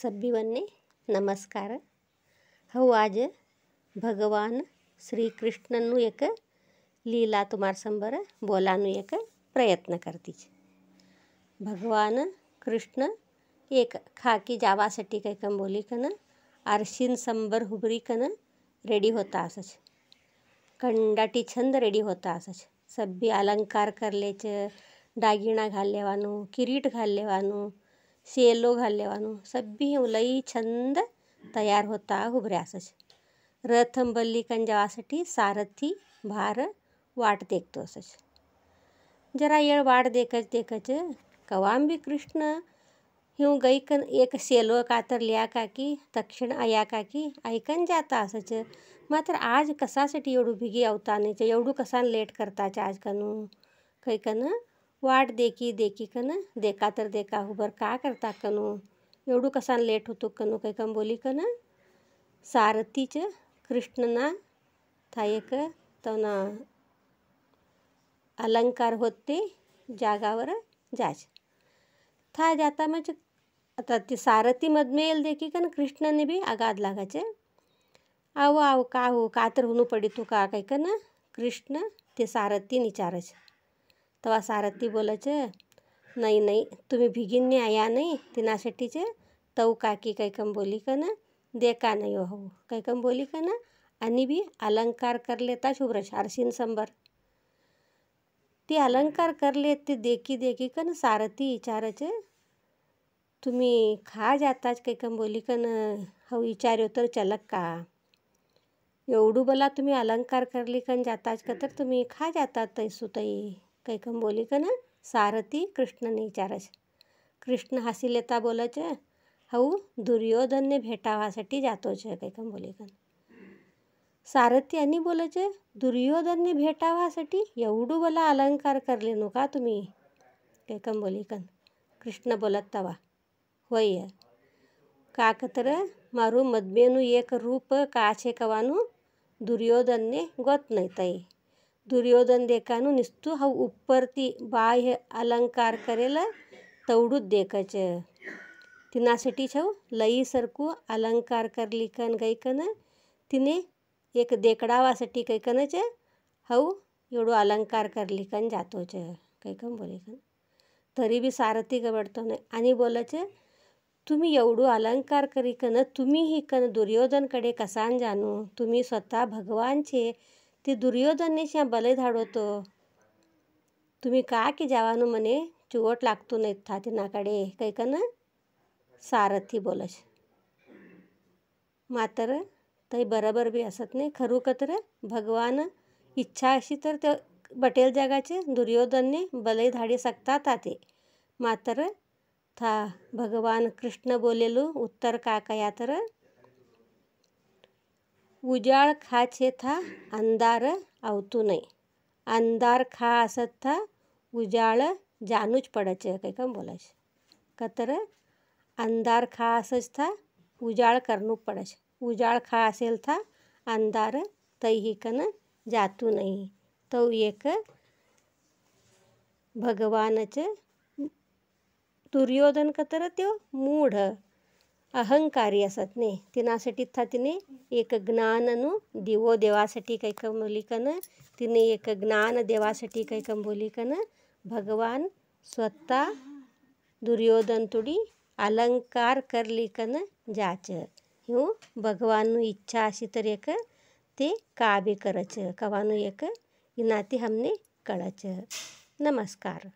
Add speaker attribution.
Speaker 1: सभीवन्ने नमस्कार। हूँ आज भगवान श्री कृष्णनु एक लीला तुम्हार संबर बोलानु एक प्रयत्न करती। भगवान कृष्ण एक खाकी जावासाठी काही कम बोली कन आरशीन संबर हुबरी कन रेडी होता असच, कंडाटी छंद रेडी होता असच। सब्बी अलंकार करलेच, दागिना घाललेवानु, किरीट घाललेवानु, शेलो घाललेवानु, सब्बी लई छंद तयार होता हुबऱ्या असच। रथंबल्ली कन जावासाठी सारथी भार वाट देखतो असच। जरा येळ वाट देखच कवांबी कृष्ण हिऊ गई कन एक शेलो कातर लिया काकी तक्षण आया काकी ऐकन जाता असच। मात्र आज कसासाठी एवढू भिगी अवता नाही, एवढू कसान लेट करताच आज कनू काही कन वाट देखी कन देखा तर देखा हुबर का करता कनू एवढू कसान लेट होतो कनू काही कम बोली कन सारथीच कृष्णना था एक तवना अलंकार होते जागावर जाच था जाता मग आता ती सारथी मधमेल देखी कन कृष्णने भी आगाद लागाचे आव का हो कातर हुनू पडी तू का काही कन कृष्ण ते सारथी निचारच। तवा सारथी बोलच नाही तुम्ही भिगिनने आया नाही तिनासाठीच तऊ काकी काही कम बोली कन देखा नाही हो काही कम बोली कन आणि भी अलंकार कर लेता शुभ्रश आरशीन संबर ती अलंकार कर लेते देखी कन सारथी विचारच तुम्ही खा जाताच काही कम बोली कन हो विचार्यो तर चलक का एवढू बला तुम्ही अलंकार करली कन जाताच का तर तुम्ही खा जातात तैसुतई काही कम बोली कन सारथी कृष्णने विचारच। कृष्ण हसी लेता बोलच हऊ दुर्योधनने भेटावासाठी जातोच काही कम बोली कन सारथी आणि बोलच दुर्योधनने भेटावासाठी एवढू बला अलंकार करले नो का तुम्ही काही कम बोली कन कृष्ण बोलत तवा होय काकतर मारू मदमेनु एक रूप काछे कवानु दुर्योधनने गोत नाही तई दुर्योधन देखानु निस्तू हऊ उपरती बाह्य अलंकार करेल तवडूच देखच तिनासाठी छव लई सरकू अलंकार करली कन गई कन तिने एक देकडावासाठी काही कनच हऊ एवढू अलंकार करली कन जातोच काही कम बोली कन तरी बी सारथी गबडतो नाही आणि बोलच तुम्ही एवढू अलंकार करी कन तुम्ही ही कन दुर्योधनकडे कसान जाणू तुम्ही स्वतः भगवान छे ते दुर्योधनने श्या बले धाडवतो तुम्ही का की जावानू मने चुवट लागतो नाही था तिनाकडे काही कन सारथी बोलच। मात्र तई बरोबर बी असत नाही खरू कतर भगवान इच्छा अशी तर ते बटेल जगाचे दुर्योधनने बले धाडी सकता था ते मात्र था भगवान कृष्ण बोलेलू उत्तर का कया तर उजाळ खा छे था अंधार आवतू नाही अंधार खा असत था उजाळ जानूच पडच काही कम बोलाच कतर अंधार खा असच था उजाळ करणू पडच उजाळ खा असेल था अंधार तई कन जातू नाही तो एक भगवानच दुर्योधन कतर त्यो मूढ अहंकारी असत ने तिनासाठी था तिने एक ज्ञाननु दिवो देवासाठी काही कम बोली कन तिने एक ज्ञान देवासाठी काही कम बोली कन भगवान स्वतः दुर्योधन तुडी अलंकार करली कन जाच हिऊ भगवाननु इच्छा अशी तर एक ते का बी करच कवानु एक इनाती हमने कळच। नमस्कार।